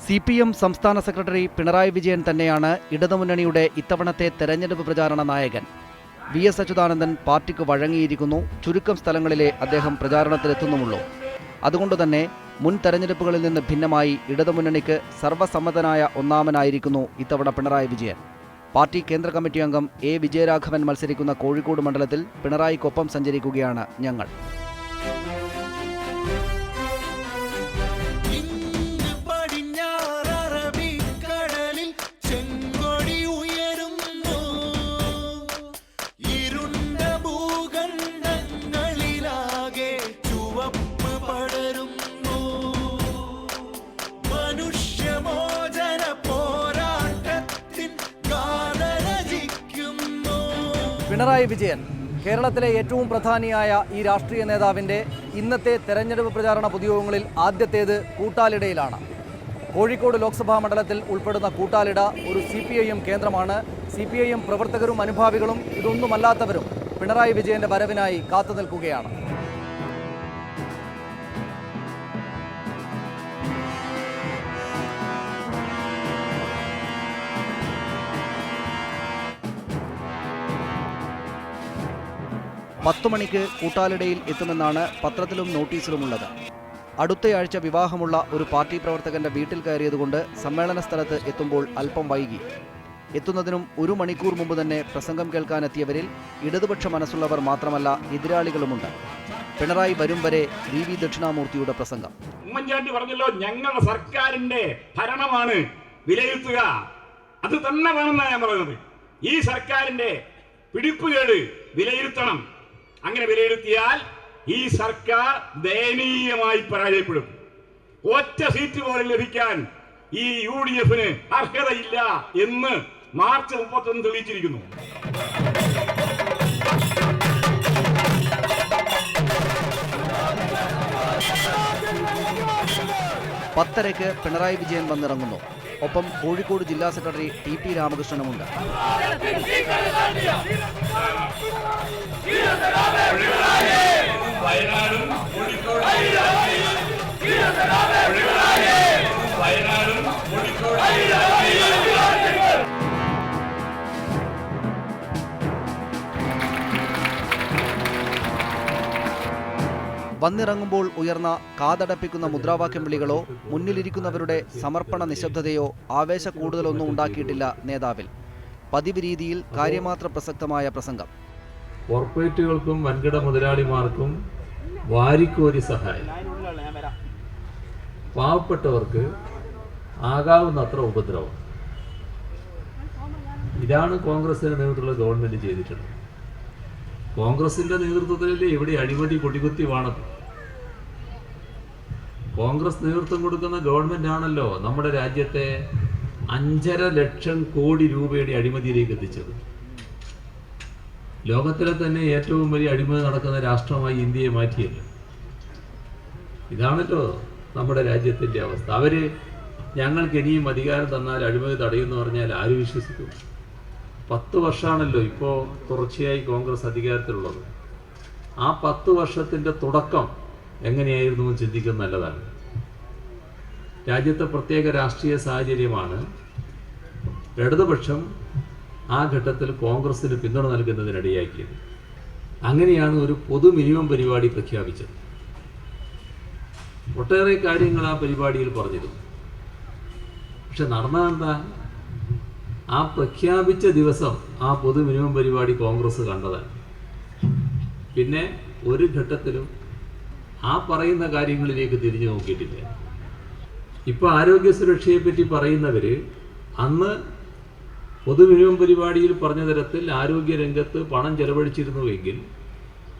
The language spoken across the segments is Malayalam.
CPM സംസ്ഥാന സെക്രട്ടറി പിണറായി വിജയൻ തന്നെയാണ് ഇടതുമുന്നണിയുടെ ഇത്തവണത്തെ തെരഞ്ഞെടുപ്പ് പ്രചാരണ നായകൻ. VS അച്യുതാനന്ദൻ പാർട്ടിക്ക് വഴങ്ങിയിരിക്കുന്നു. ചുരുക്കം സ്ഥലങ്ങളിലെ അദ്ദേഹം പ്രചാരണത്തിലെത്തുന്നുമുള്ളൂ. അതുകൊണ്ടുതന്നെ മുൻ തെരഞ്ഞെടുപ്പുകളിൽ നിന്ന് ഭിന്നമായി ഇടതുമുന്നണിക്ക് സർവ്വസമ്മതനായ ഒന്നാമനായിരിക്കുന്നു ഇത്തവണ പിണറായി വിജയൻ. പാർട്ടി കേന്ദ്ര കമ്മിറ്റി അംഗം A. വിജയരാഘവൻ മത്സരിക്കുന്ന കോഴിക്കോട് മണ്ഡലത്തിൽ പിണറായിക്കൊപ്പം സഞ്ചരിക്കുകയാണ് ഞങ്ങൾ. പിണറായി വിജയൻ കേരളത്തിലെ ഏറ്റവും പ്രധാനിയായ ഈ രാഷ്ട്രീയ നേതാവിൻ്റെ ഇന്നത്തെ തെരഞ്ഞെടുപ്പ് പ്രചാരണ പൊതുയോഗങ്ങളിൽ ആദ്യത്തേത് കൂട്ടാലിടയിലാണ്. കോഴിക്കോട് ലോക്സഭാ മണ്ഡലത്തിൽ ഉൾപ്പെടുന്ന കൂട്ടാലിട ഒരു CPIM കേന്ദ്രമാണ്. CPIM പ്രവർത്തകരും അനുഭാവികളും ഇതൊന്നുമല്ലാത്തവരും പിണറായി വിജയൻ്റെ വരവിനായി കാത്തു നിൽക്കുകയാണ്. മണിക്ക് കൂട്ടാലിടയിൽ എത്തുമെന്നാണ് പത്രത്തിലും നോട്ടീസിലുമുള്ളത്. അടുത്തയാഴ്ച വിവാഹമുള്ള ഒരു പാർട്ടി പ്രവർത്തകന്റെ വീട്ടിൽ കയറിയതുകൊണ്ട് സമ്മേളന സ്ഥലത്ത് എത്തുമ്പോൾ അല്പം വൈകി. എത്തുന്നതിനും 1 മണിക്കൂർ മുമ്പ് തന്നെ പ്രസംഗം കേൾക്കാനെത്തിയവരിൽ ഇടതുപക്ഷ മനസ്സുള്ളവർ മാത്രമല്ല എതിരാളികളുമുണ്ട്. പിണറായി വരും വരെ VV ദക്ഷിണാമൂർത്തിയുടെ പ്രസംഗം. ഉമ്മൻചാണ്ടി പറഞ്ഞല്ലോ, ഞങ്ങളുടെ സർക്കാരിന്റെ ഭരണമാണ് വിലയിരുത്തുക, അത് തന്നെ വേണമെന്നാണ് ഞാൻ പറയുന്നത്. ഈ സർക്കാരിന്റെ പിടിപ്പുകേട് വിലയിരുത്തണം. അങ്ങനെ വിലയിരുത്തിയാൽ ഈ സർക്കാർ ദയനീയമായി പരാജയപ്പെടും. ഒറ്റ സീറ്റ് പോലും ലഭിക്കാൻ ഈ UDF-ന് അർഹതയില്ല എന്ന് മാർച്ച് 31 തെളിയിച്ചിരിക്കുന്നു. പത്തരയ്ക്ക് പിണറായി വിജയൻ വന്നിറങ്ങുന്നു. ഒപ്പം കോഴിക്കോട് ജില്ലാ സെക്രട്ടറി TP രാമകൃഷ്ണനുമുണ്ട്. വന്നിറങ്ങുമ്പോൾ ഉയർന്ന കാതടപ്പിക്കുന്ന മുദ്രാവാക്യം വിളികളോ മുന്നിലിരിക്കുന്നവരുടെ സമർപ്പണ നിശബ്ദതയോ ആവേശ കൂടുതലൊന്നും ഉണ്ടാക്കിയിട്ടില്ല നേതാവിൽ. പതിവ് രീതിയിൽ കാര്യമാത്ര പ്രസക്തമായ പ്രസംഗം. കോർപ്പറേറ്റുകൾക്കും വൻകിട മുതലാളിമാർക്കും വാരിക്കോരി സഹായം, പാവപ്പെട്ടവർക്ക് ആകാവുന്നത്ര ഉപദ്രവം, ഇതാണ് കോൺഗ്രസിന്റെ നേതൃത്വത്തിലുള്ള ഗവൺമെന്റ് ചെയ്തിട്ടുള്ളത്. കോൺഗ്രസിന്റെ നേതൃത്വത്തിലല്ലേ ഇവിടെ അടിമടി കൊടികുത്തി വാണത്. കോൺഗ്രസ് നേതൃത്വം കൊടുക്കുന്ന ഗവൺമെന്റ് ആണല്ലോ നമ്മുടെ രാജ്യത്തെ 5.5 ലക്ഷം കോടി രൂപയുടെ അഴിമതിയിലേക്ക് എത്തിച്ചത്. ലോകത്തിലെ തന്നെ ഏറ്റവും വലിയ അഴിമതി നടക്കുന്ന രാഷ്ട്രമായി ഇന്ത്യയെ മാറ്റിയല്ലോ. ഇതാണല്ലോ നമ്മുടെ രാജ്യത്തിന്റെ അവസ്ഥ. അവര് ഞങ്ങൾക്ക് ഇനിയും അധികാരം തന്നാൽ അഴിമതി തടയുമെന്ന് പറഞ്ഞാൽ ആര് വിശ്വസിക്കും? 10 വർഷമാണല്ലോ ഇപ്പോൾ തുടർച്ചയായി കോൺഗ്രസ് അധികാരത്തിലുള്ളത്. ആ 10 വർഷത്തിന്റെ തുടക്കം എങ്ങനെയായിരുന്നു എന്ന് ചിന്തിക്കുന്നത് നല്ലതാണ്. രാജ്യത്തെ പ്രത്യേക രാഷ്ട്രീയ സാഹചര്യമാണ് ഇടതുപക്ഷം ആ ഘട്ടത്തിൽ കോൺഗ്രസിന് പിന്തുണ നൽകുന്നതിനിടയാക്കിയത്. അങ്ങനെയാണ് ഒരു പൊതു മിനിമം പരിപാടി പ്രഖ്യാപിച്ചത്. ഒട്ടേറെ കാര്യങ്ങൾ ആ പരിപാടിയിൽ പറഞ്ഞിരുന്നു. പക്ഷെ നടന്നതെന്താ? ആ പ്രഖ്യാപിച്ച ദിവസം ആ പൊതു മിനിമം പരിപാടി കോൺഗ്രസ് കണ്ടതാണ്. പിന്നെ ഒരു ഘട്ടത്തിലും ആ പറയുന്ന കാര്യങ്ങളിലേക്ക് തിരിഞ്ഞു നോക്കിയിട്ടില്ല. ഇപ്പോൾ ആരോഗ്യ സുരക്ഷയെപ്പറ്റി പറയുന്നവർ അന്ന് പൊതു മിനിമം പരിപാടിയിൽ പറഞ്ഞ തരത്തിൽ ആരോഗ്യരംഗത്ത് പണം ചെലവഴിച്ചിരുന്നുവെങ്കിൽ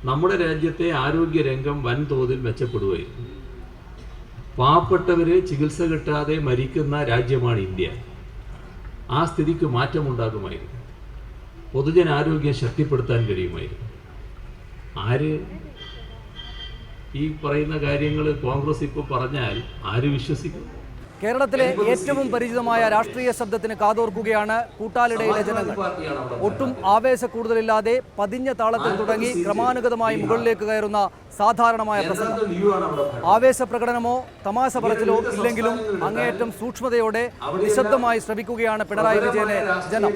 നമ്മുടെ രാജ്യത്തെ ആരോഗ്യരംഗം വൻതോതിൽ മെച്ചപ്പെടുമായിരുന്നു. പാവപ്പെട്ടവർ ചികിത്സ കിട്ടാതെ മരിക്കുന്ന രാജ്യമാണ് ഇന്ത്യ. ആ സ്ഥിതിക്ക് മാറ്റമുണ്ടാകുമായിരുന്നു. പൊതുജനാരോഗ്യം ശക്തിപ്പെടുത്താൻ കഴിയുമായിരുന്നു. ആര് ഈ പറയുന്ന കാര്യങ്ങൾ കോൺഗ്രസ് ഇപ്പോൾ പറഞ്ഞാൽ ആര് വിശ്വസിക്കും? കേരളത്തിലെ ഏറ്റവും പരിചിതമായ രാഷ്ട്രീയ ശബ്ദത്തിന് കാതോർക്കുകയാണ് കൂട്ടാലിടയിലെ ജനങ്ങൾ. ഒട്ടും ആവേശക്കൂടുതലില്ലാതെ പതിഞ്ഞ താളത്തിൽ തുടങ്ങി ക്രമാനുഗതമായി മുകളിലേക്ക് കയറുന്ന സാധാരണമായ പ്രസംഗം. ആവേശപ്രകടനമോ തമാശ പറച്ചിലോ ഇല്ലെങ്കിലും അങ്ങേയറ്റം സൂക്ഷ്മതയോടെ നിശബ്ദമായി ശ്രമിക്കുകയാണ് പിണറായി വിജയനെ ജനം.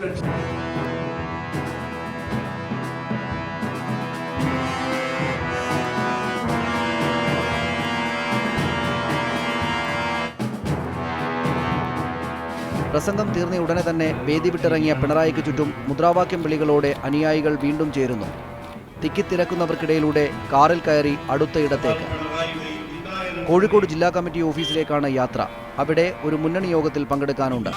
പ്രസംഗം തീർന്ന ഉടനെ തന്നെ വേദി വിട്ടിറങ്ങിയ പിണറായിക്ക് ചുറ്റും മുദ്രാവാക്യം വിളികളോടെ അനുയായികൾ വീണ്ടും ചേരുന്നു. തിക്കിത്തിരക്കുന്നവർക്കിടയിലൂടെ കാറിൽ കയറി അടുത്ത ഇടത്തേക്ക്. കോഴിക്കോട് ജില്ലാ കമ്മിറ്റി ഓഫീസിലേക്കാണ് യാത്ര. അവിടെ ഒരു മുന്നണി യോഗത്തിൽ പങ്കെടുക്കാനുണ്ട്.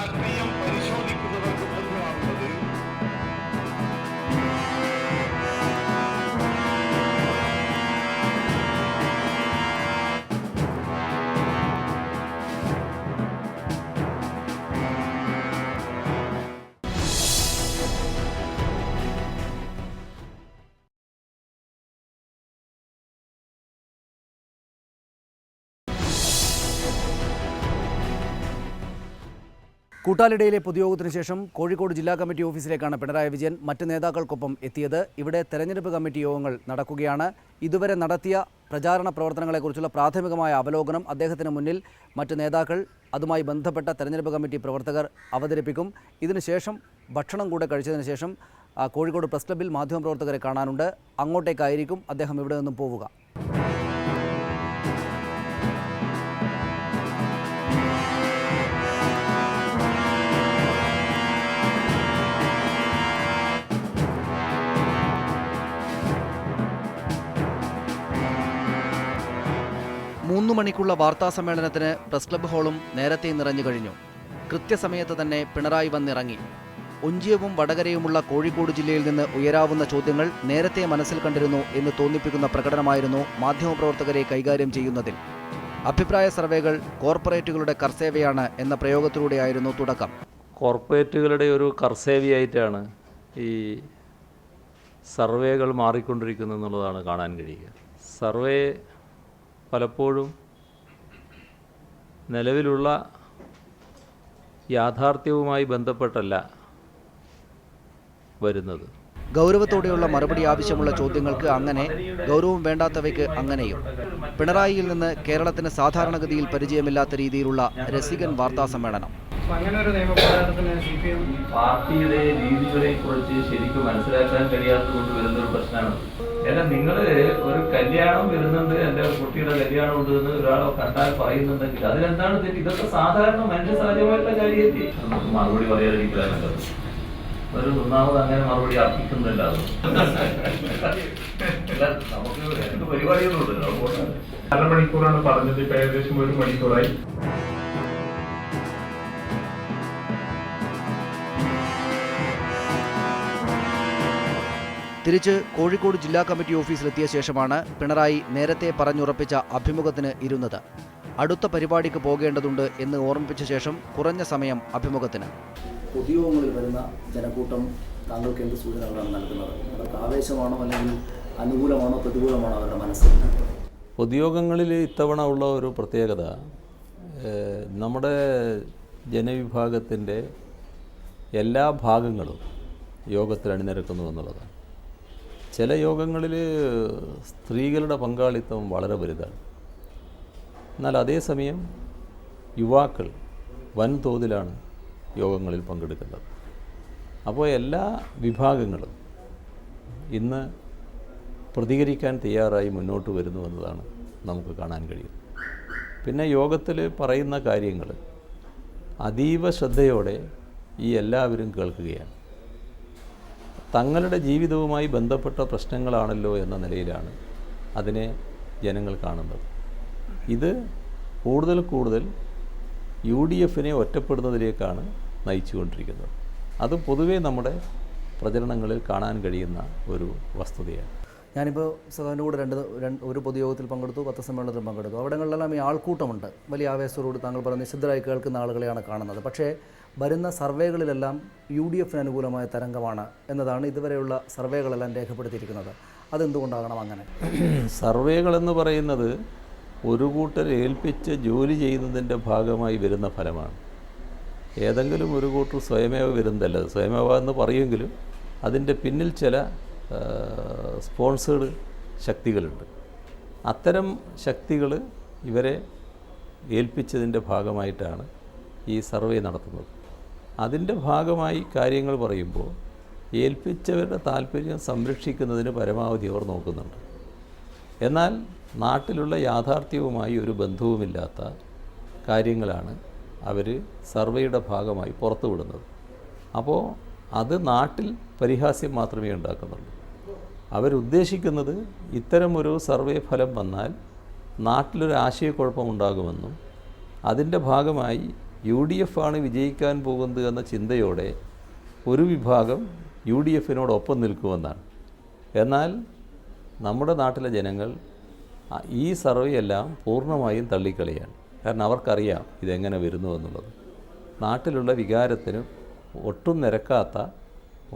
കൂട്ടാലിടയിലെ പൊതുയോഗത്തിന് ശേഷം കോഴിക്കോട് ജില്ലാ കമ്മിറ്റി ഓഫീസിലേക്കാണ് പിണറായി വിജയൻ മറ്റ് നേതാക്കൾക്കൊപ്പം എത്തിയത്. ഇവിടെ തെരഞ്ഞെടുപ്പ് കമ്മിറ്റി യോഗങ്ങൾ നടക്കുകയാണ്. ഇതുവരെ നടത്തിയ പ്രചാരണ പ്രവർത്തനങ്ങളെക്കുറിച്ചുള്ള പ്രാഥമികമായ അവലോകനം അദ്ദേഹത്തിന് മുന്നിൽ മറ്റ് നേതാക്കൾ, അതുമായി ബന്ധപ്പെട്ട തെരഞ്ഞെടുപ്പ് കമ്മിറ്റി പ്രവർത്തകർ അവതരിപ്പിക്കും. ഇതിനുശേഷം ഭക്ഷണം കൂടെ കഴിച്ചതിന് ശേഷം കോഴിക്കോട് പ്രസ് ക്ലബ്ബിൽ മാധ്യമപ്രവർത്തകരെ കാണാനുണ്ട്. അങ്ങോട്ടേക്കായിരിക്കും അദ്ദേഹം ഇവിടെ നിന്നും പോവുക. മൂന്ന് മണിക്കുള്ള വാർത്താ സമ്മേളനത്തിന് പ്രസ് ക്ലബ്ബ് ഹാളും നേരത്തെ നിറഞ്ഞു കഴിഞ്ഞു. കൃത്യസമയത്ത് തന്നെ പിണറായി വന്നിറങ്ങി. ഒഞ്ചിയവും വടകരയുമുള്ള കോഴിക്കോട് ജില്ലയിൽ നിന്ന് ഉയരാവുന്ന ചോദ്യങ്ങൾ നേരത്തെ മനസ്സിൽ കണ്ടിരുന്നു എന്ന് തോന്നിപ്പിക്കുന്ന പ്രകടനമായിരുന്നു മാധ്യമപ്രവർത്തകരെ കൈകാര്യം ചെയ്യുന്നതിൽ. അഭിപ്രായ സർവേകൾ കോർപ്പറേറ്റുകളുടെ കർസേവയാണ് എന്ന പ്രയോഗത്തിലൂടെയായിരുന്നു തുടക്കം. കോർപ്പറേറ്റുകളുടെ ഒരു കർസേവയായിട്ടാണ് ഈ സർവേകൾ മാറിക്കൊണ്ടിരിക്കുന്നത് എന്നുള്ളതാണ് കാണാൻ കഴിയുക. സർവേ പലപ്പോഴും നിലവിലുള്ള യാഥാർത്ഥ്യവുമായി ബന്ധപ്പെട്ടല്ല വരുന്നത്. ഗൗരവത്തോടെയുള്ള മറുപടി ആവശ്യമുള്ള ചോദ്യങ്ങൾക്ക് അങ്ങനെ, ഗൗരവം വേണ്ടാത്തവയ്ക്ക് അങ്ങനെയും. പിണറായിയിൽ നിന്ന് കേരളത്തിന് സാധാരണഗതിയിൽ പരിചയമില്ലാത്ത രീതിയിലുള്ള രസികൻ വാർത്താ സമ്മേളനം. പാർട്ടിയുടെ രീതികളെ കുറിച്ച് ശരിക്കും മനസ്സിലാക്കാൻ കഴിയാത്തതുകൊണ്ട് വരുന്നൊരു പ്രശ്നമാണ്. അല്ല, നിങ്ങൾ ഒരു കല്യാണം വരുന്നുണ്ട്, എൻ്റെ കുട്ടിയുടെ കല്യാണം ഉണ്ട് എന്ന് ഒരാളെ കണ്ടാൽ പറയുന്നുണ്ടെങ്കിൽ അതിനെന്താണ് തെറ്റ്? ഇതൊക്കെ സാധാരണ മനുഷ്യ സഹജമായിട്ടുള്ള കാര്യമല്ലേ? മറുപടി പറയാതിരിക്കലാണ് ഒരു ഒന്നാമത് അങ്ങനെ മറുപടി അർപ്പിക്കുന്നില്ല. നമുക്ക് എന്ത് പരിപാടികളുണ്ടല്ലോ. 1/2 മണിക്കൂറാണ് പറഞ്ഞത്, ഇപ്പൊ ഏകദേശം 1 മണിക്കൂറായി. തിരിച്ച് കോഴിക്കോട് ജില്ലാ കമ്മിറ്റി ഓഫീസിലെത്തിയ ശേഷമാണ് പിണറായി നേരത്തെ പറഞ്ഞുറപ്പിച്ച അഭിമുഖത്തിന് ഇരുന്നത്. അടുത്ത പരിപാടിക്ക് പോകേണ്ടതുണ്ട് എന്ന് ഓർമ്മിപ്പിച്ച ശേഷം കുറഞ്ഞ സമയം അഭിമുഖത്തിന്. പൊതുയോഗങ്ങളിൽ വരുന്ന ജനക്കൂട്ടം താങ്കൾക്ക് എന്ത് സൂചനകളാണ് നൽകുന്നത്? അവർക്ക് ആവേശമാണോ അല്ലെങ്കിൽ അനുകൂലമാണോ പ്രതികൂലമാണോ അവരുടെ മനസ്സ്? പൊതുയോഗങ്ങളിൽ ഇത്തവണ ഉള്ള ഒരു പ്രത്യേകത നമ്മുടെ ജനവിഭാഗത്തിൻ്റെ എല്ലാ ഭാഗങ്ങളും യോഗത്തിൽ അണിനിരക്കുന്നു എന്നുള്ളതാണ്. ചില യോഗങ്ങളിൽ സ്ത്രീകളുടെ പങ്കാളിത്തം വളരെ വലുതാണ്. എന്നാൽ അതേസമയം യുവാക്കൾ വൻതോതിലാണ് യോഗങ്ങളിൽ പങ്കെടുക്കുന്നത്. അപ്പോൾ എല്ലാ വിഭാഗങ്ങളും ഇന്ന് പ്രതികരിക്കാൻ തയ്യാറായി മുന്നോട്ട് വരുന്നു എന്നതാണ് നമുക്ക് കാണാൻ കഴിയും. പിന്നെ യോഗത്തിൽ പറയുന്ന കാര്യങ്ങൾ അതീവ ശ്രദ്ധയോടെ ഈ എല്ലാവരും കേൾക്കുകയാണ്. തങ്ങളുടെ ജീവിതവുമായി ബന്ധപ്പെട്ട പ്രശ്നങ്ങളാണല്ലോ എന്ന നിലയിലാണ് അതിനെ ജനങ്ങൾ കാണുന്നത്. ഇത് കൂടുതൽ കൂടുതൽ UDFനെ ഒറ്റപ്പെടുന്നതിലേക്കാണ് നയിച്ചുകൊണ്ടിരിക്കുന്നത്. അത് പൊതുവേ നമ്മുടെ പ്രചരണങ്ങളിൽ കാണാൻ കഴിയുന്ന ഒരു വസ്തുതയാണ്. ഞാനിപ്പോൾ സഖാവിൻ്റെ കൂടെ ഒരു പൊതുയോഗത്തിൽ പങ്കെടുത്തു, പത്രസമ്മേളനത്തിൽ പങ്കെടുത്തു. അവിടങ്ങളിലെല്ലാം ഈ ആൾക്കൂട്ടമുണ്ട്. വലിയ ആവേശത്തോട് താങ്കൾ പറഞ്ഞ് നിശബ്ദരായി കേൾക്കുന്ന ആളുകളെയാണ് കാണുന്നത്. പക്ഷേ വരുന്ന സർവേകളിലെല്ലാം UDFന് അനുകൂലമായ തരംഗമാണ് എന്നതാണ് ഇതുവരെയുള്ള സർവേകളെല്ലാം രേഖപ്പെടുത്തിയിരിക്കുന്നത്. അതെന്തുകൊണ്ടാകണം അങ്ങനെ? സർവേകളെന്ന് പറയുന്നത് ഒരു കൂട്ടർ ഏൽപ്പിച്ച് ജോലി ചെയ്യുന്നതിൻ്റെ ഭാഗമായി വരുന്ന ഫലമാണ്. ഏതെങ്കിലും ഒരു കൂട്ടർ സ്വയമേവ വരുന്നതല്ല. സ്വയമേവ എന്ന് പറയുമെങ്കിലും അതിൻ്റെ പിന്നിൽ ചില സ്പോൺസേഡ് ശക്തികളുണ്ട്. അത്തരം ശക്തികൾ ഇവരെ ഏൽപ്പിച്ചതിൻ്റെ ഭാഗമായിട്ടാണ് ഈ സർവേ നടത്തുന്നത്. അതിൻ്റെ ഭാഗമായി കാര്യങ്ങൾ പറയുമ്പോൾ ഏൽപ്പിച്ചവരുടെ താല്പര്യം സംരക്ഷിക്കുന്നതിന് പരമാവധി അവർ നോക്കുന്നുണ്ട്. എന്നാൽ നാട്ടിലുള്ള യാഥാർത്ഥ്യവുമായി ഒരു ബന്ധവുമില്ലാത്ത കാര്യങ്ങളാണ് അവർ സർവേയുടെ ഭാഗമായി പുറത്തുവിടുന്നത്. അപ്പോൾ അത് നാട്ടിൽ പരിഹാസ്യം മാത്രമേ ഉണ്ടാക്കുന്നുള്ളൂ. അവരുദ്ദേശിക്കുന്നത് ഇത്തരമൊരു സർവേ ഫലം വന്നാൽ നാട്ടിലൊരു ആശയക്കുഴപ്പമുണ്ടാകുമെന്നും അതിൻ്റെ ഭാഗമായി UDF ആണ് വിജയിക്കാൻ പോകുന്നത് എന്ന ചിന്തയോടെ ഒരു വിഭാഗം UDFനോടൊപ്പം നിൽക്കുമെന്നാണ്. എന്നാൽ നമ്മുടെ നാട്ടിലെ ജനങ്ങൾ ഈ സർവേ എല്ലാം പൂർണ്ണമായും തള്ളിക്കളിയാണ്. കാരണം അവർക്കറിയാം ഇതെങ്ങനെ വരുന്നു എന്നുള്ളത്. നാട്ടിലുള്ള വികാരത്തിന് ഒട്ടും നിരക്കാത്ത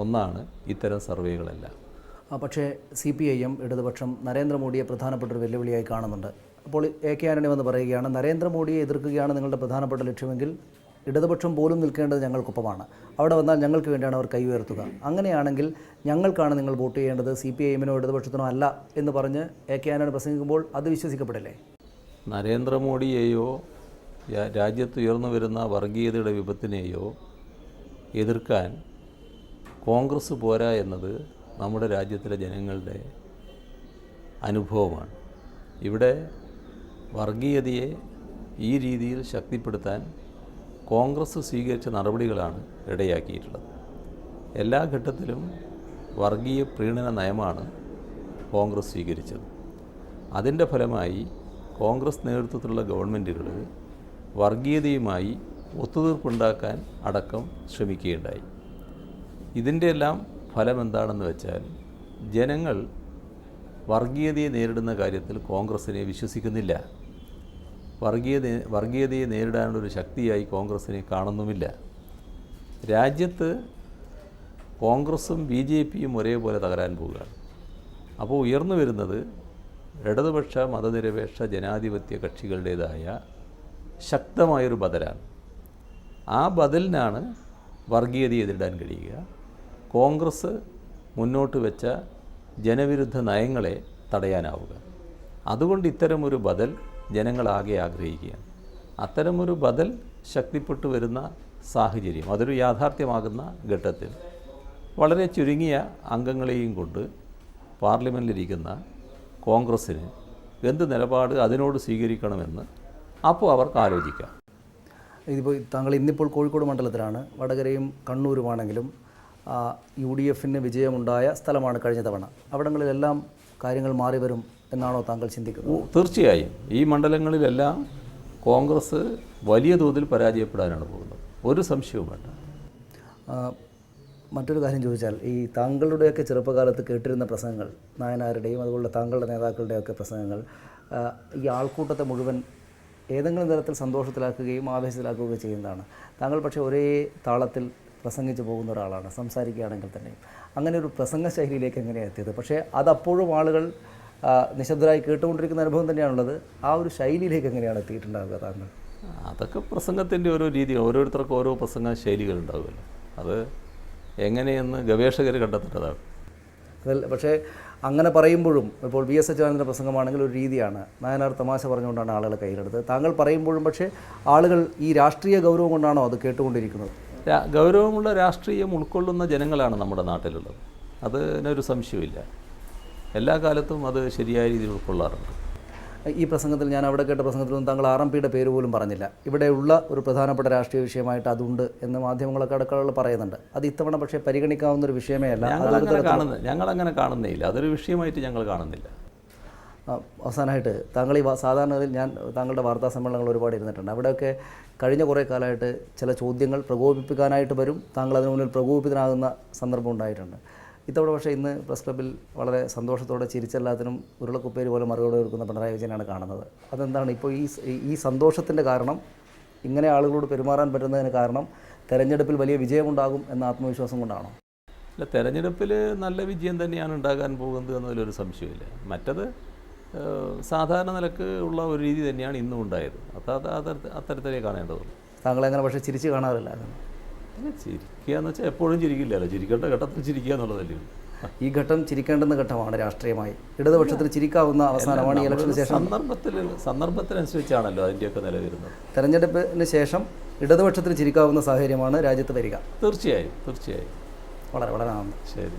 ഒന്നാണ് ഇത്തരം സർവേകളെല്ലാം. പക്ഷേ CPIM ഇടതുപക്ഷം നരേന്ദ്രമോദിയെ പ്രധാനപ്പെട്ട ഒരു വെല്ലുവിളിയായി കാണുന്നുണ്ട്. അപ്പോൾ AK ആന്റണി വന്ന് പറയുകയാണ്, നരേന്ദ്രമോദിയെ എതിർക്കുകയാണ് നിങ്ങളുടെ പ്രധാനപ്പെട്ട ലക്ഷ്യമെങ്കിൽ ഇടതുപക്ഷം പോലും നിൽക്കേണ്ടത് ഞങ്ങൾക്കൊപ്പമാണ്. അവിടെ വന്നാൽ ഞങ്ങൾക്ക് വേണ്ടിയാണ് അവർ കൈ ഉയർത്തുക. അങ്ങനെയാണെങ്കിൽ ഞങ്ങൾക്കാണ് നിങ്ങൾ വോട്ട് ചെയ്യേണ്ടത്, CPIMനോ ഇടതുപക്ഷത്തിനോ അല്ല എന്ന് പറഞ്ഞ് AK ആന്റണി പ്രസംഗിക്കുമ്പോൾ അത് വിശ്വസിക്കപ്പെടില്ലേ? നരേന്ദ്രമോദിയെയോ രാജ്യത്തുയർന്നു വരുന്ന വർഗീയതയുടെ വിപത്തിനെയോ എതിർക്കാൻ കോൺഗ്രസ് പോരാ എന്നത് നമ്മുടെ രാജ്യത്തിലെ ജനങ്ങളുടെ അനുഭവമാണ്. ഇവിടെ വർഗീയതയെ ഈ രീതിയിൽ ശക്തിപ്പെടുത്താൻ കോൺഗ്രസ് സ്വീകരിച്ച നടപടികളാണ് ഇടയാക്കിയിട്ടുള്ളത്. എല്ലാ ഘട്ടത്തിലും വർഗീയ പ്രീണന നയമാണ് കോൺഗ്രസ് സ്വീകരിച്ചത്. അതിൻ്റെ ഫലമായി കോൺഗ്രസ് നേതൃത്വത്തിലുള്ള ഗവൺമെൻറ്റുകൾ വർഗീയതയുമായി ഒത്തുതീർപ്പുണ്ടാക്കാൻ അടക്കം ശ്രമിക്കുകയുണ്ടായി. ഇതിൻ്റെ എല്ലാം ഫലം എന്താണെന്ന് വെച്ചാൽ ജനങ്ങൾ വർഗീയതയെ നേരിടുന്ന കാര്യത്തിൽ കോൺഗ്രസിനെ വിശ്വസിക്കുന്നില്ല. വർഗീയതയെ നേരിടാനുള്ളൊരു ശക്തിയായി കോൺഗ്രസിനെ കാണുന്നുമില്ല. രാജ്യത്ത് കോൺഗ്രസും BJPയും ഒരേപോലെ തകരാൻ പോവുകയാണ്. അപ്പോൾ ഉയർന്നു വരുന്നത് ഇടതുപക്ഷ മതനിരപേക്ഷ ജനാധിപത്യ കക്ഷികളുടേതായ ശക്തമായൊരു ബദലാണ്. ആ ബദലിനാണ് വർഗീയതയെ എതിരിടാൻ കഴിയുക. കോൺഗ്രസ് മുന്നോട്ട് വെച്ച ജനവിരുദ്ധ നയങ്ങളെ തടയാനാവുക. അതുകൊണ്ട് ഇത്തരമൊരു ബദൽ ജനങ്ങളാകെ ആഗ്രഹിക്കുകയാണ്. അത്തരമൊരു ബദൽ ശക്തിപ്പെട്ടു വരുന്ന സാഹചര്യം, അതൊരു യാഥാർത്ഥ്യമാകുന്ന ഘട്ടത്തിൽ വളരെ ചുരുങ്ങിയ അംഗങ്ങളെയും കൊണ്ട് പാർലമെൻറ്റിലിരിക്കുന്ന കോൺഗ്രസ്സിന് എന്ത് നിലപാട് അതിനോട് സ്വീകരിക്കണമെന്ന് അപ്പോൾ അവർക്ക് ആലോചിക്കാം. ഇതിപ്പോൾ താങ്കൾ ഇന്നിപ്പോൾ കോഴിക്കോട് മണ്ഡലത്തിലാണ്. വടകരയും കണ്ണൂരുമാണെങ്കിലും UDFന് വിജയമുണ്ടായ സ്ഥലമാണ് കഴിഞ്ഞ തവണ. അവിടങ്ങളിലെല്ലാം കാര്യങ്ങൾ മാറി വരും എന്നാണോ താങ്കൾ ചിന്തിക്കുന്നത്? തീർച്ചയായും ഈ മണ്ഡലങ്ങളിലെല്ലാം കോൺഗ്രസ് വലിയ തോതിൽ പരാജയപ്പെടാനാണ് പോകുന്നത്, ഒരു സംശയവും വേണ്ട. മറ്റൊരു കാര്യം ചോദിച്ചാൽ, ഈ താങ്കളുടെയൊക്കെ ചെറുപ്പകാലത്ത് കേട്ടിരുന്ന പ്രസംഗങ്ങൾ, നായനാരുടെയും അതുപോലെ താങ്കളുടെ നേതാക്കളുടെയൊക്കെ പ്രസംഗങ്ങൾ ഈ ആൾക്കൂട്ടത്തെ മുഴുവൻ ഏതെങ്കിലും തരത്തിൽ സന്തോഷത്തിലാക്കുകയും ആവേശത്തിലാക്കുകയും ചെയ്യുന്നതാണ്. താങ്കൾ പക്ഷേ ഒരേ താളത്തിൽ പ്രസംഗിച്ച് പോകുന്ന ഒരാളാണ്, സംസാരിക്കുകയാണെങ്കിൽ തന്നെയും. അങ്ങനെ ഒരു പ്രസംഗ ശൈലിയിലേക്ക് എങ്ങനെയാണ് എത്തിയത്? പക്ഷേ അതപ്പോഴും ആളുകൾ നിശബ്ദരായി കേട്ടുകൊണ്ടിരിക്കുന്ന അനുഭവം തന്നെയാണുള്ളത്. ആ ഒരു ശൈലിയിലേക്ക് എങ്ങനെയാണ് എത്തിയിട്ടുണ്ടാവുക താങ്കൾ? അതൊക്കെ പ്രസംഗത്തിൻ്റെ ഓരോ രീതി, ഓരോരുത്തർക്കും ഓരോ പ്രസംഗ ശൈലികളുണ്ടാവുമല്ലോ. അത് എങ്ങനെയെന്ന് ഗവേഷകർ കണ്ടെത്തേണ്ടതാണ്. പക്ഷേ അങ്ങനെ പറയുമ്പോഴും ഇപ്പോൾ VS അച്യുതാനന്ദൻ്റെ പ്രസംഗമാണെങ്കിൽ ഒരു രീതിയാണ്, നായനാർ തമാശ പറഞ്ഞുകൊണ്ടാണ് ആളുകളെ കയ്യിലെടുത്തത്. താങ്കൾ പറയുമ്പോഴും പക്ഷേ ആളുകൾ ഈ രാഷ്ട്രീയ ഗൗരവം കൊണ്ടാണോ അത് കേട്ടുകൊണ്ടിരിക്കുന്നത്? ഗൗരവമുള്ള രാഷ്ട്രീയം ഉൾക്കൊള്ളുന്ന ജനങ്ങളാണ് നമ്മുടെ നാട്ടിലുള്ളത്. അതിനൊരു സംശയമില്ല. എല്ലാ കാലത്തും അത് ശരിയായ രീതിയിൽ ഉൾക്കൊള്ളാറുണ്ട്. ഈ പ്രസംഗത്തിൽ, ഞാൻ അവിടെ കേട്ട പ്രസംഗത്തിലൊന്നും താങ്കൾ RMPയുടെ പേര് പോലും പറഞ്ഞില്ല. ഇവിടെയുള്ള ഒരു പ്രധാനപ്പെട്ട രാഷ്ട്രീയ വിഷയമായിട്ട് അതുണ്ട് എന്ന് മാധ്യമങ്ങളൊക്കെ അടക്കമുള്ള പറയുന്നുണ്ട്. അത് ഇത്തവണ പക്ഷേ പരിഗണിക്കാവുന്ന ഒരു വിഷയമേ അല്ല. ഞങ്ങളങ്ങനെ കാണുന്നില്ല, അതൊരു വിഷയമായിട്ട് ഞങ്ങൾ കാണുന്നില്ല. അവസാനമായിട്ട് താങ്കൾ ഈ സാധാരണയിൽ ഞാൻ താങ്കളുടെ വാർത്താ സമ്മേളനങ്ങൾ ഒരുപാട് ഇരുന്നിട്ടുണ്ട്. അവിടെയൊക്കെ കഴിഞ്ഞ കുറേ കാലമായിട്ട് ചില ചോദ്യങ്ങൾ പ്രകോപിപ്പിക്കാനായിട്ട് വരും, താങ്കൾ അതിനു മുന്നിൽ പ്രകോപിതനാകുന്ന സന്ദർഭം ഉണ്ടായിട്ടുണ്ട്. ഇത്തവണ പക്ഷേ ഇന്ന് പ്രസ് ക്ലബ്ബിൽ വളരെ സന്തോഷത്തോടെ ചിരിച്ചെല്ലാത്തിനും ഉരുളക്കുപ്പേര് പോലെ മറുപടി കൊടുക്കുന്ന പിണറായി വിജയനാണ് കാണുന്നത്. അതെന്താണ് ഇപ്പോൾ ഈ സന്തോഷത്തിൻ്റെ കാരണം? ഇങ്ങനെ ആളുകളോട് പെരുമാറാൻ പറ്റുന്നതിന് കാരണം തെരഞ്ഞെടുപ്പിൽ വലിയ വിജയമുണ്ടാകും എന്ന ആത്മവിശ്വാസം കൊണ്ടാണോ? അല്ല, തെരഞ്ഞെടുപ്പിൽ നല്ല വിജയം തന്നെയാണ് ഉണ്ടാകാൻ പോകുന്നത് എന്നതിലൊരു സംശയമില്ല. മറ്റത് സാധാരണ നിലക്ക് ഉള്ള ഒരു രീതി തന്നെയാണ് ഇന്നും ഉണ്ടായത്. അത്തരത്തിലേ കാണേണ്ടതുള്ളൂ. താങ്കൾ അങ്ങനെ പക്ഷേ ചിരിച്ച് കാണാറില്ല. ചിരിക്കുക എന്ന് വെച്ചാൽ എപ്പോഴും ചിരിക്കില്ലല്ലോ, ചിരിക്കേണ്ട ഘട്ടത്തിൽ ചിരിക്കുക എന്നുള്ളതല്ലേ. ഈ ഘട്ടം ചിരിക്കേണ്ടുന്ന ഘട്ടമാണ് രാഷ്ട്രീയമായി. ഇടതുപക്ഷത്തിന് ചിരിക്കാവുന്ന അവസാനമാണ് ഈ ഇലക്ഷന് ശേഷം. സന്ദർഭത്തിനനുസരിച്ചാണല്ലോ അതിൻ്റെയൊക്കെ നില വരുന്നത്. തെരഞ്ഞെടുപ്പിന് ശേഷം ഇടതുപക്ഷത്തിന് ചിരിക്കാവുന്ന സാഹചര്യമാണ് രാജ്യത്ത് വരിക. തീർച്ചയായും. വളരെ വളരെ നന്ദി. ശരി.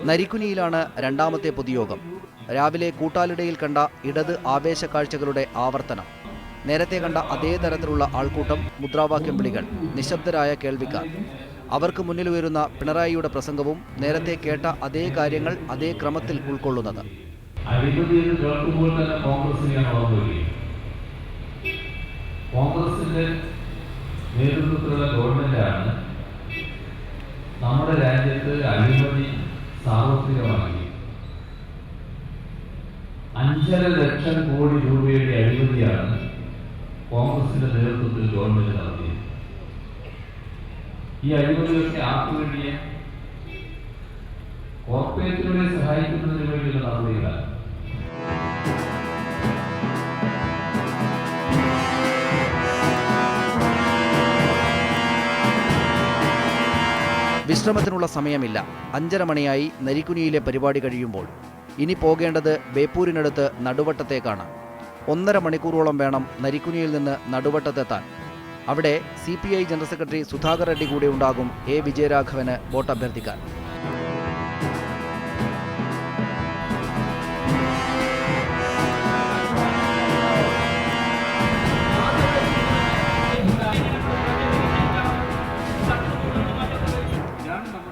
നരിക്കുനിയിലാണ് രണ്ടാമത്തെ പൊതുയോഗം. രാവിലെ കൂട്ടാലിടയിൽ കണ്ട ഇടത് ആവേശക്കാഴ്ചകളുടെ ആവർത്തനം. നേരത്തെ കണ്ട അതേ തരത്തിലുള്ള ആൾക്കൂട്ടം, മുദ്രാവാക്യം വിളികൾ, നിശബ്ദരായ കേൾവിക്കാർ. അവർക്ക് മുന്നിൽ ഉയരുന്ന പിണറായിയുടെ പ്രസംഗവും നേരത്തെ കേട്ട അതേ കാര്യങ്ങൾ അതേ ക്രമത്തിൽ ഉൾക്കൊള്ളുന്നത്. കോൺഗ്രസിന്റെ നേതൃത്വത്തിലുള്ള ഗവൺമെന്റാണ് നമ്മുടെ രാജ്യത്ത് അഴിമതി സാർവത്രികമാക്കി 5.5 ലക്ഷം കോടി രൂപയുടെ അഴിമതിയാണ് കോൺഗ്രസിന്റെ നേതൃത്വത്തിൽ ഗവൺമെന്റ് നടത്തിയത്. ഈ അഴിമതിയൊക്കെ ആർക്കു വേണ്ടിയ കോർപ്പറേറ്റുകളെ സഹായിക്കുന്നതിന് വേണ്ടിയുള്ള നടപടികളാണ്. വിശ്രമത്തിനുള്ള സമയമില്ല. 5:30 മണിയായി നരിക്കുനിയിലെ പരിപാടി കഴിയുമ്പോൾ. ഇനി പോകേണ്ടത് ബേപ്പൂരിനടുത്ത് നടുവട്ടത്തേക്കാണ്. 1.5 മണിക്കൂറോളം വേണം നരിക്കുനിയിൽ നിന്ന് നടുവട്ടത്തെത്താൻ. അവിടെ CPI general secretary Sudhakar Reddy കൂടെ ഉണ്ടാകും A. വിജയരാഘവന് വോട്ട് അഭ്യർത്ഥിക്കാൻ.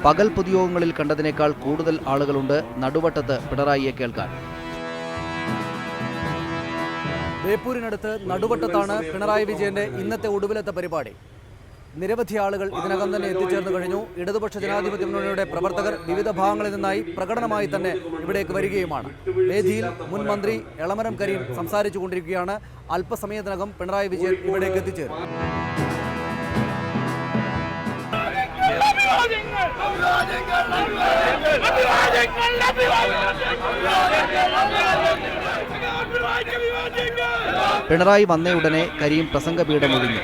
പകൽ പൊതുയോഗങ്ങളിൽ കണ്ടതിനേക്കാൾ കൂടുതൽ ആളുകളുണ്ട് നടുവട്ടത്ത് പിണറായിയെ കേൾക്കാൻ. ബേപ്പൂരിനടുത്ത് നടുവട്ടത്താണ് പിണറായി വിജയന്റെ ഇന്നത്തെ ഒടുവിലത്തെ പരിപാടി. നിരവധി ആളുകൾ ഇതിനകം തന്നെ എത്തിച്ചേർന്ന് കഴിഞ്ഞു. ഇടതുപക്ഷ ജനാധിപത്യ മുന്നണിയുടെ പ്രവർത്തകർ വിവിധ ഭാഗങ്ങളിൽ നിന്നായി പ്രകടനമായി തന്നെ ഇവിടേക്ക് വരികയുമാണ്. വേദിയിൽ മുൻ മന്ത്രി എളമരം കരീം സംസാരിച്ചു കൊണ്ടിരിക്കുകയാണ്. അല്പസമയത്തിനകം പിണറായി വിജയൻ ഇവിടേക്ക് എത്തിച്ചേരും. പിണറായി വന്നയുടനെ കരീം പ്രസംഗപീഠം ഒഴിഞ്ഞു.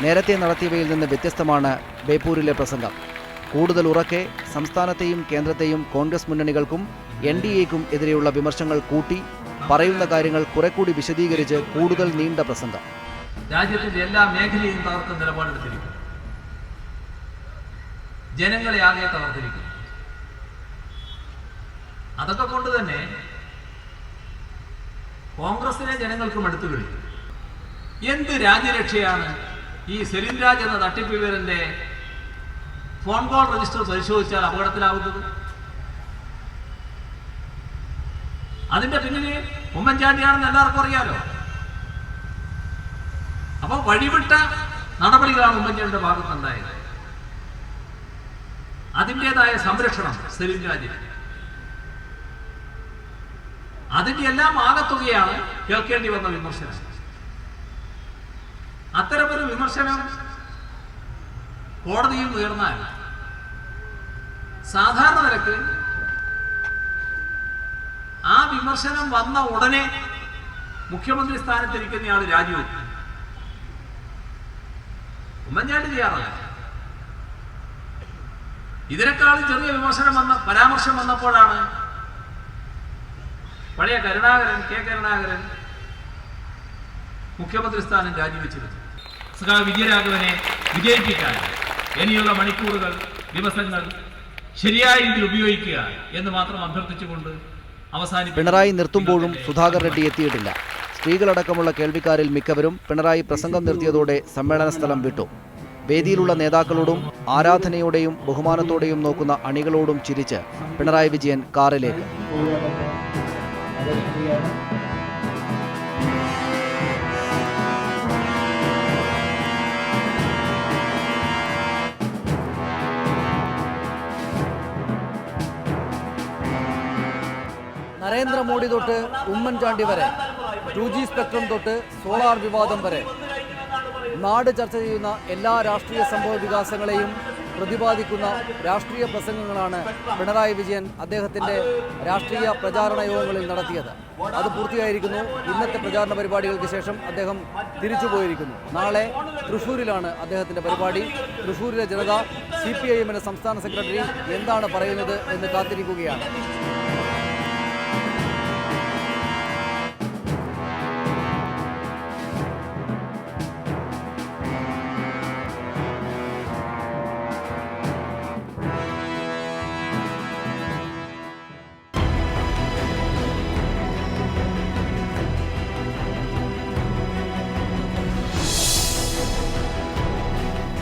നേരത്തെ നടത്തിയവയിൽ നിന്ന് വ്യത്യസ്തമാണ് ബേപ്പൂരിലെ പ്രസംഗം. കൂടുതൽ ഉറക്കെ സംസ്ഥാനത്തെയും കേന്ദ്രത്തെയും കോൺഗ്രസ് മുന്നണികൾക്കും NDAയ്ക്കും എതിരെയുള്ള വിമർശങ്ങൾ കൂട്ടി, പറയുന്ന കാര്യങ്ങൾ കുറെക്കൂടി വിശദീകരിച്ച് കൂടുതൽ നീണ്ട പ്രസംഗം. രാജ്യത്തിന്റെ എല്ലാ മേഖലയും തകർക്കുന്ന നിലപാടെടുത്തിരിക്കും. ജനങ്ങളെ ആകെ തകർത്തിരിക്കും. അതൊക്കെ കൊണ്ട് തന്നെ കോൺഗ്രസിനെ ജനങ്ങൾക്ക് മടുത്തു കഴിഞ്ഞു. എന്ത് രാജ്യരക്ഷയാണ് ഈ സെലിൻ രാജ് എന്ന തട്ടിപ്പുകാരന്റെ ഫോൺ കോൾ രജിസ്റ്റർ പരിശോധിച്ചാൽ അപകടത്തിലാവുന്നത്? അതിന്റെ പിന്നില് ഉമ്മൻചാണ്ടിയാണെന്ന് എല്ലാവർക്കും അറിയാലോ. അപ്പൊ വഴിവിട്ട നടപടികളാണ് ഉമ്മൻചാണ്ടിയുടെ ഭാഗത്തുണ്ടായത്. അതിൻ്റെതായ സംരക്ഷണം സെലിൻ രാജിന്. അതിന്റെ എല്ലാം ആകത്തുകയാണ് കേൾക്കേണ്ടി വന്ന വിമർശനം. അത്തരമൊരു വിമർശനം കോടതിയിൽ ഉയർന്നാൽ സാധാരണ നിലക്ക് ആ വിമർശനം വന്ന ഉടനെ മുഖ്യമന്ത്രി സ്ഥാനത്തിരിക്കുന്നയാൾ രാജിവെക്കും. ഉമ്മൻചാണ്ടി ചെയ്യാറില്ല. ഇതിനേക്കാളും ചെറിയ വിമർശനം പരാമർശം വന്നപ്പോഴാണ് പഴയ കരുണാകരൻ, K. കരുണാകരൻ മുഖ്യമന്ത്രി സ്ഥാനം രാജിവെച്ചിരുന്നു. വിജയരാഘവനെ വിജയിപ്പിക്കാൻ ഇനിയുള്ള മണിക്കൂറുകൾ ദിവസങ്ങൾ ശരിയായ രീതിയിൽ ഉപയോഗിക്കുക എന്ന് മാത്രം അഭ്യർത്ഥിച്ചുകൊണ്ട് അവസാനിപ്പിക്കും. പിണറായി നിർത്തുമ്പോഴും സുധാകർ റെഡ്ഡി എത്തിയിട്ടില്ല. സ്ത്രീകളടക്കമുള്ള കേൾവിക്കാരിൽ മിക്കവരും പിണറായി പ്രസംഗം നിർത്തിയതോടെ സമ്മേളന സ്ഥലം വിട്ടു. വേദിയിലുള്ള നേതാക്കളോടും ആരാധനയോടെയും ബഹുമാനത്തോടെയും നോക്കുന്ന അണികളോടും ചിരിച്ച് പിണറായി വിജയൻ കാറിലേക്ക്. നരേന്ദ്രമോദി തൊട്ട് ഉമ്മൻചാണ്ടി വരെ, 2G സ്പെക്ട്രം തൊട്ട് സോളാർ വിവാദം വരെ നാട് ചർച്ച ചെയ്യുന്ന എല്ലാ രാഷ്ട്രീയ സംഭവ വികാസങ്ങളെയും പ്രതിപാദിക്കുന്ന രാഷ്ട്രീയ പ്രസംഗങ്ങളാണ് പിണറായി വിജയൻ അദ്ദേഹത്തിൻ്റെ രാഷ്ട്രീയ പ്രചാരണ യോഗങ്ങളിൽ നടത്തിയത്. അത് പൂർത്തിയായിരിക്കുന്നു. ഇന്നത്തെ പ്രചാരണ പരിപാടികൾക്ക് ശേഷം അദ്ദേഹം തിരിച്ചുപോയിരിക്കുന്നു. നാളെ തൃശ്ശൂരിലാണ് അദ്ദേഹത്തിൻ്റെ പരിപാടി. തൃശ്ശൂരിലെ ജനത CPIM സംസ്ഥാന സെക്രട്ടറി എന്താണ് പറയുന്നത് എന്ന് കാത്തിരിക്കുകയാണ്.